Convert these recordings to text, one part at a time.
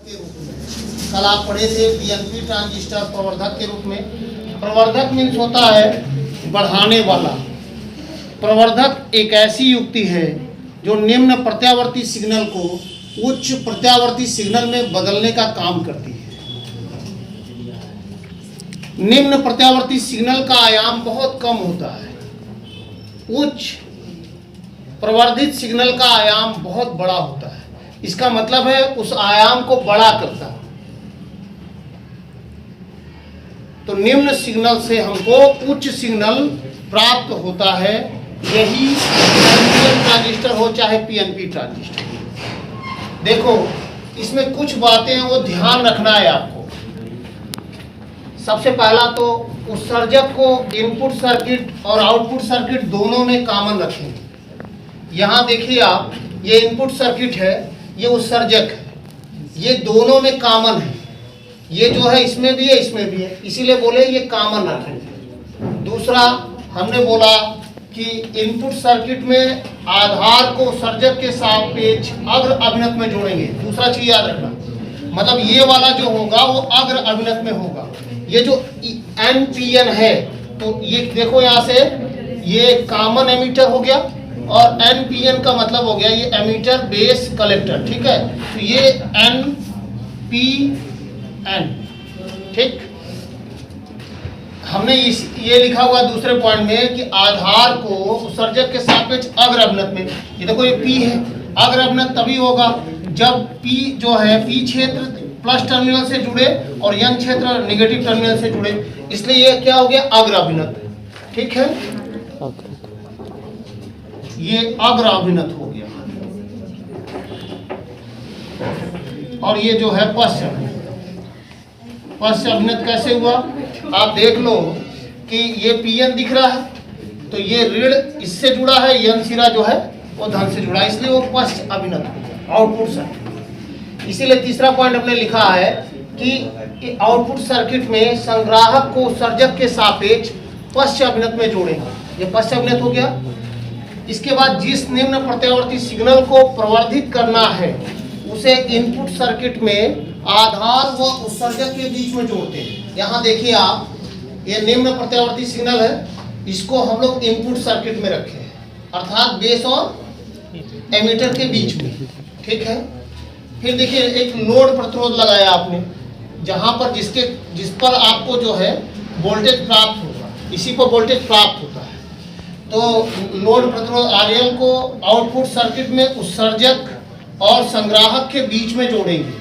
के रूप में। कल आप पढ़े थे पीएनपी ट्रांजिस्टर प्रवर्धक के रूप में। प्रवर्धक मीन्स होता है बढ़ाने वाला। प्रवर्धक एक ऐसी युक्ति है जो निम्न प्रत्यावर्ती सिग्नल को उच्च प्रत्यावर्ती सिग्नल में बदलने का काम करती है। निम्न प्रत्यावर्ती सिग्नल का आयाम बहुत कम होता है, उच्च प्रवर्धित सिग्नल का आयाम बहुत बड़ा होता है। इसका मतलब है उस आयाम को बड़ा करता है। तो निम्न सिग्नल से हमको उच्च सिग्नल प्राप्त होता है। यही एनपीएन ट्रांजिस्टर हो चाहे पीएनपी ट्रांजिस्टर। देखो इसमें कुछ बातें हैं वो ध्यान रखना है आपको। सबसे पहला तो उत्सर्जक को इनपुट सर्किट और आउटपुट सर्किट दोनों में कॉमन रखेंगे। यहाँ देखिए आप, ये इनपुट सर्किट है, ये उत्सर्जक है, ये दोनों में कॉमन है। ये जो है इसमें भी है इसमें भी है, इसीलिए बोले ये कॉमन रखेंगे। दूसरा हमने बोला कि इनपुट सर्किट में आधार को उत्सर्जक के सापेक्ष अग्र अभिनत में जोड़ेंगे। दूसरा चीज याद रखना, मतलब ये वाला जो होगा वो अग्र अभिनत में होगा। ये जो एनपीएन है तो ये देखो यहाँ से ये कॉमन एमीटर हो गया और एनपीएन का मतलब हो गया ये एमीटर बेस कलेक्टर। ठीक है, तो ये एनपीएन। ठीक, हमने ये लिखा हुआ दूसरे पॉइंट में कि आधार को उत्सर्जक के सापेक्ष अग्र अभिनत में। ये देखो ये पी है, अग्र अभिनत तभी होगा जब पी जो है पी क्षेत्र प्लस टर्मिनल से जुड़े और एन क्षेत्र नेगेटिव टर्मिनल से जुड़े, इसलिए ये क्या हो गया अग्र अभिनत। ठीक है, ये अग्र अभिनत हो गया। और ये जो है पश्च अभिनत। पश्च अभिनत कैसे हुआ आप देख लो कि ये पीएन दिख रहा है तो ये ऋण इससे जुड़ा है, एन सिरा जो है वो धन से जुड़ा है, इसलिए वो पश्च अभिनत हो गया आउटपुट सर्किट। इसीलिए तीसरा पॉइंट हमने लिखा है कि आउटपुट सर्किट में संग्राहक को उत्सर्जक के सापेक्ष पश्च अभिनत में जोड़ेंगे। ये पश्च अभिनत हो गया। इसके बाद जिस निम्न प्रत्यावर्ती सिग्नल को प्रवर्धित करना है उसे इनपुट सर्किट में आधार व उत्सर्जक के बीच में जोड़ते हैं। यहाँ देखिए आप, ये निम्न प्रत्यावर्ती सिग्नल है, इसको हम लोग इनपुट सर्किट में रखे हैं, अर्थात बेस और एमीटर के बीच में। ठीक है, फिर देखिए एक लोड प्रतिरोध लगाया आपने, जहाँ पर जिस पर आपको जो है वोल्टेज प्राप्त होगा, इसी पर वोल्टेज प्राप्त होता है। तो लोड प्रतिरोध RL को आउटपुट सर्किट में उत्सर्जक और संग्राहक के बीच में जोड़ेंगे,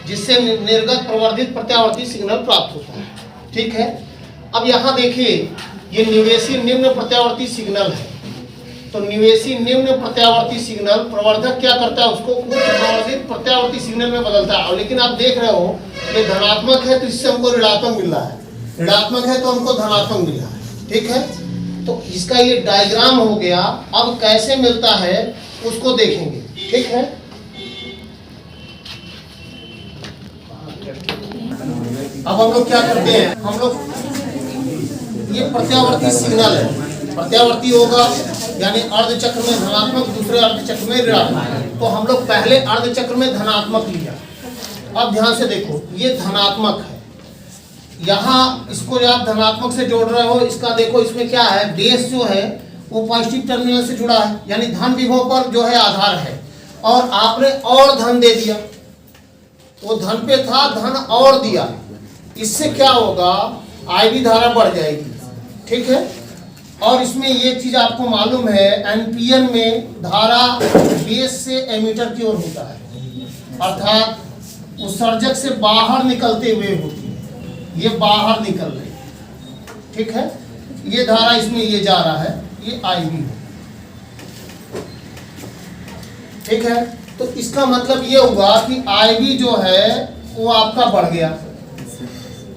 जिससे निर्गत प्रवर्धित प्रत्यावर्ती सिग्नल प्राप्त होता है। ठीक है, अब यहाँ देखिए ये निवेशी निम्न प्रत्यावर्ती सिग्नल है। तो निवेशी निम्न प्रत्यावर्ती सिग्नल प्रवर्धक क्या करता है, उसको उच्च प्रवर्धित प्रत्यावर्ती सिग्नल में बदलता है। और लेकिन आप देख रहे हो ये धनात्मक है तो इससे हमको ऋणात्मक मिल रहा है, ऋणात्मक है तो हमको धनात्मक मिल रहा है। ठीक है, तो इसका ये डायग्राम हो गया। अब कैसे मिलता है उसको देखेंगे। ठीक है, अब हम लोग क्या करते हैं, हम लोग ये प्रत्यावर्ती सिग्नल है, प्रत्यावर्ती होगा यानी अर्ध चक्र में धनात्मक, दूसरे अर्ध चक्र में ऋणात्मक। तो हम लोग पहले अर्ध चक्र में धनात्मक लिया। अब ध्यान से देखो ये धनात्मक है, यहाँ इसको जब आप धनात्मक से जोड़ रहे हो, इसका देखो इसमें क्या है, बेस जो है वो पॉजिटिव टर्मिनल से जुड़ा है, यानी धन विभव पर जो है आधार है, और आपने और धन दे दिया, वो धन पे था धन और दिया, इससे क्या होगा IV धारा बढ़ जाएगी। ठीक है, और इसमें ये चीज आपको मालूम है एनपीएन में धारा बेस से एमीटर की ओर होता है, अर्थात उत्सर्जक से बाहर निकलते हुए होती है, ये बाहर निकल रही है। ठीक है, ये धारा इसमें ये जा रहा है, ये IV है। ठीक है, तो इसका मतलब ये हुआ कि IV जो है वो आपका बढ़ गया,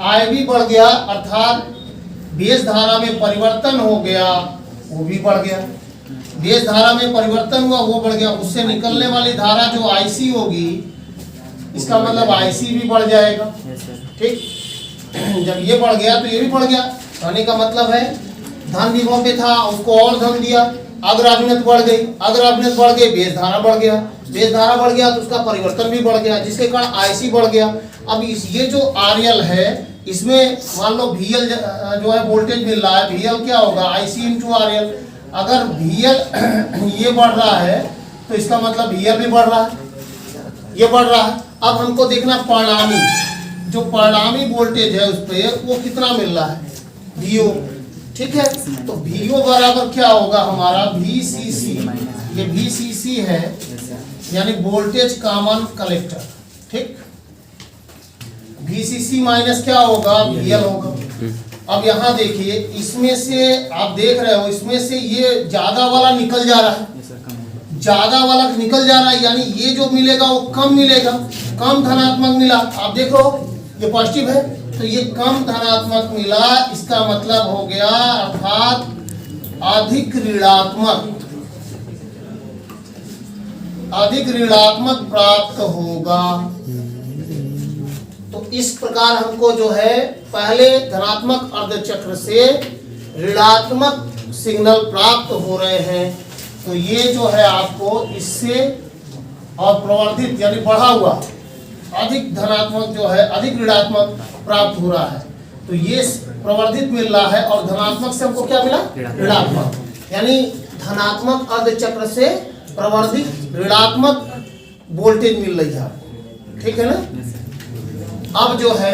IV बढ़ गया, अर्थात बेस धारा में परिवर्तन हो गया, वो भी बढ़ गया। बेस धारा में परिवर्तन हुआ, वो बढ़ गया, उससे निकलने वाली धारा जो IC होगी, इसका मतलब IC भी बढ़ जाएगा। ठीक, जब ये बढ़ गया तो ये भी बढ़ गया, कहने का मतलब है धन विभव पे था उसको और धन दिया, अगर अभिन्नत बढ़ गई, अगर अभिन्नत बढ़ गई बेस धारा बढ़ गया, बेस धारा बढ़ गया तो उसका परिवर्तन भी बढ़ गया, जिसके कारण आईसी बढ़ गया। अब ये जो आरएल है इसमें मान लो VL जो है वोल्टेज मिल रहा है, VL क्या होगा IC इंटू RL। अगर VL ये बढ़ रहा है तो इसका मतलब VL भी बढ़ रहा है, ये बढ़ रहा है। अब हमको देखना परिणामी, जो परिणामी वोल्टेज है उस पर वो कितना मिल रहा है VO, ठीक है। तो VO बराबर क्या होगा हमारा VCC, ये VCC है यानी वोल्टेज कॉमन कलेक्टर, ठीक। VCC माइनस क्या होगा VL होगा। अब यहाँ देखिए इसमें से आप देख रहे हो इसमें से ये ज्यादा वाला निकल जा रहा है, ज्यादा वाला निकल जा रहा है यानी ये जो मिलेगा वो कम मिलेगा, कम धनात्मक मिला। आप देखो ये पॉजिटिव है तो ये कम धनात्मक मिला, इसका मतलब हो गया अर्थात अधिक ऋणात्मक, अधिक ऋणात्मक प्राप्त होगा। तो इस प्रकार हमको जो है पहले धनात्मक अर्धचक्र से ऋणात्मक सिग्नल प्राप्त हो रहे हैं, तो ये जो है आपको इससे और प्रवर्धित यानी बढ़ा हुआ अधिक धनात्मक जो है अधिक ऋणात्मक प्राप्त हो रहा है। तो ये प्रवर्धित मिल रहा है और धनात्मक से हमको क्या मिला ऋणात्मक, यानी धनात्मक अर्धचक्र से प्रवर्धित ऋणात्मक वोल्टेज मिल रही है, ठीक है ना। अब जो है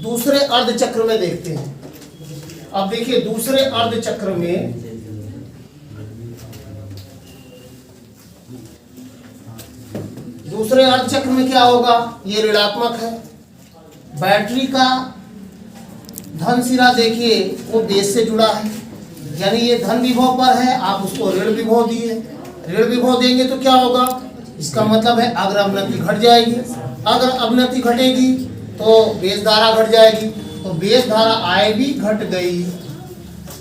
दूसरे अर्धचक्र में देखते हैं। अब देखिए दूसरे अर्धचक्र में दूसरे अर्धचक्र में क्या होगा, ये ऋणात्मक है। बैटरी का धन सिरा देखिए वो बेस से जुड़ा है यानी ये धन विभव पर है, आप उसको ऋण विभव दिए, ऋण विभव देंगे तो क्या होगा, इसका मतलब है अगर अवनति घट जाएगी, अगर अवनति घटेगी तो बेस धारा घट जाएगी, तो बेस धारा I भी घट गई,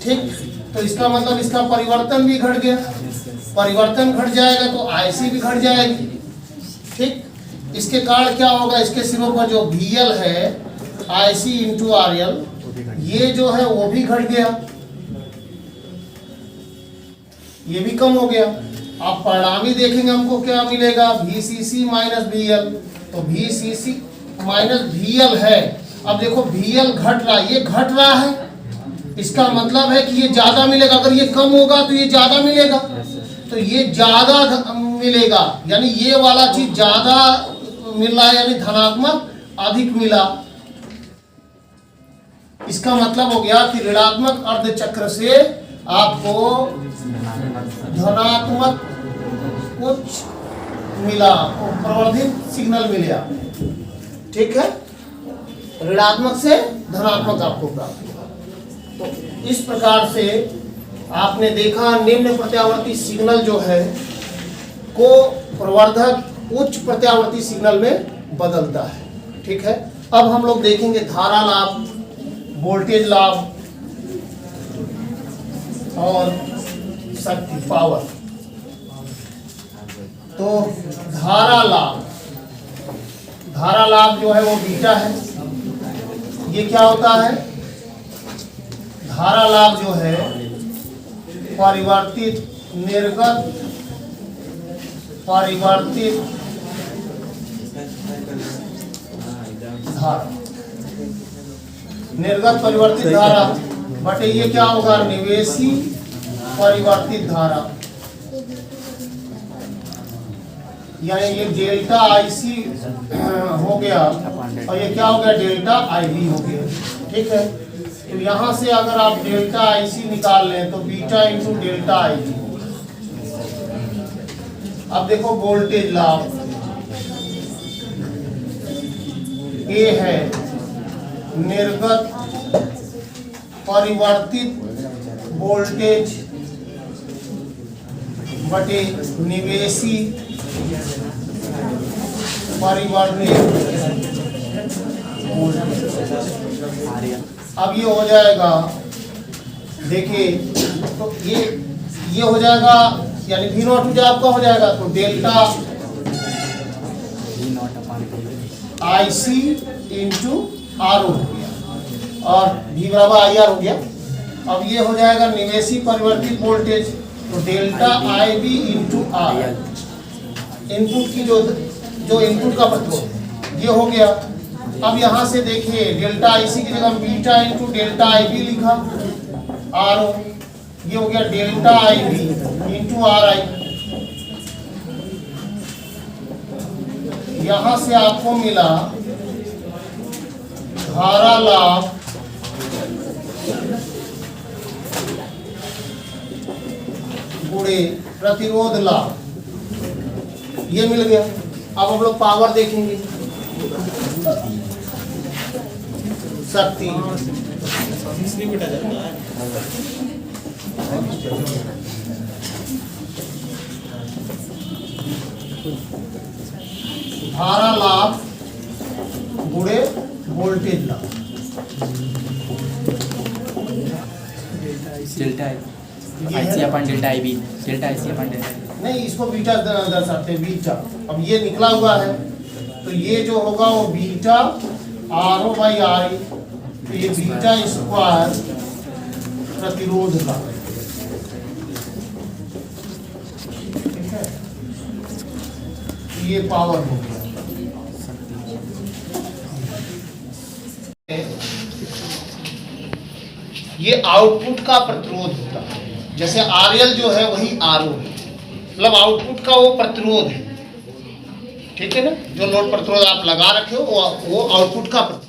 ठीक। तो इसका मतलब इसका परिवर्तन भी घट गया, परिवर्तन घट जाएगा तो IC भी घट जाएगी, ठीक। इसके कारण क्या होगा, इसके सिरों पर जो VL है IC इंटू RL ये जो है वो भी घट गया, ये भी कम हो गया। आप परिणामी देखेंगे हमको क्या मिलेगा VCC माइनस VL, तो VCC माइनस VL है। अब देखो VL घट रहा है, ये घट रहा है, इसका मतलब है कि ये ज्यादा मिलेगा, अगर ये कम होगा तो ये ज्यादा मिलेगा, तो ये ज्यादा मिलेगा यानी ये वाला चीज ज्यादा मिल रहा है यानी धनात्मक अधिक मिला। इसका मतलब हो गया कि ऋणात्मक अर्धचक्र से आपको धनात्मक कुछ मिला, प्रवर्धित सिग्नल मिला, ठीक है। ऋणात्मक से धनात्मक आपको प्राप्त हुआ। तो इस प्रकार से आपने देखा निम्न प्रत्यावर्ती सिग्नल जो है को प्रवर्धक उच्च प्रत्यावर्ती सिग्नल में बदलता है, ठीक है। अब हम लोग देखेंगे धारा लाभ, वोल्टेज लाभ और शक्ति पावर। तो धारा लाभ, धारा लाभ जो है वो बीटा है। ये क्या होता है, धारा लाभ जो है परिवर्तित निर्गत परिवर्तित धारा, निर्गत परिवर्तित धारा बटे ये क्या होगा निवेशी परिवर्तित धारा, यानी ये डेल्टा IC हो गया और ये क्या हो गया डेल्टा IB हो गया, ठीक है। तो यहाँ से अगर आप डेल्टा IC निकाल लें तो बीटा इंटू डेल्टा IB। अब देखो वोल्टेज लाभ A है निर्गत परिवर्तित वोल्टेज बटे निवेशी परिवर्तित वोल्टेज। अब ये हो जाएगा, देखिए तो ये हो जाएगा यानी V0 जो आपका हो जाएगा तो डेल्टा IC इंटू RO हो गया और V बराबर IR हो गया, अब ये हो जाएगा निवेशी परिवर्तित वोल्टेज, तो delta I B into R, input की जो इनपुट का प्रतिरोध ये हो गया। अब यहाँ से देखिए डेल्टा आई सी की जगह beta into delta I B लिखा, आर ओ, ये हो गया delta I B into R I. यहाँ से आपको मिला धारा लाभ गुणे प्रतिरोध लाभ, ये मिल गया। अब हम लोग पावर देखेंगे, शक्ति धारा लाभ गुणे वोल्टेज लाभ, डेल्टा IC अपन डेल्टा IB, डेल्टा IC अपन डेल्टा नहीं, इसको बीटा दर्शाते हैं, बीटा। अब ये निकला हुआ है तो ये जो होगा वो beta R O by R E, तो ये बीटा स्क्वायर प्रतिरोध का, ठीक है, ये पावर हो गया। ये आउटपुट का प्रतिरोध होता है, जैसे RL जो है वही RO है, मतलब आउटपुट का वो प्रतिरोध है, ठीक है ना, जो लोड प्रतिरोध आप लगा रखे हो वो आउटपुट का प्रतिरोध।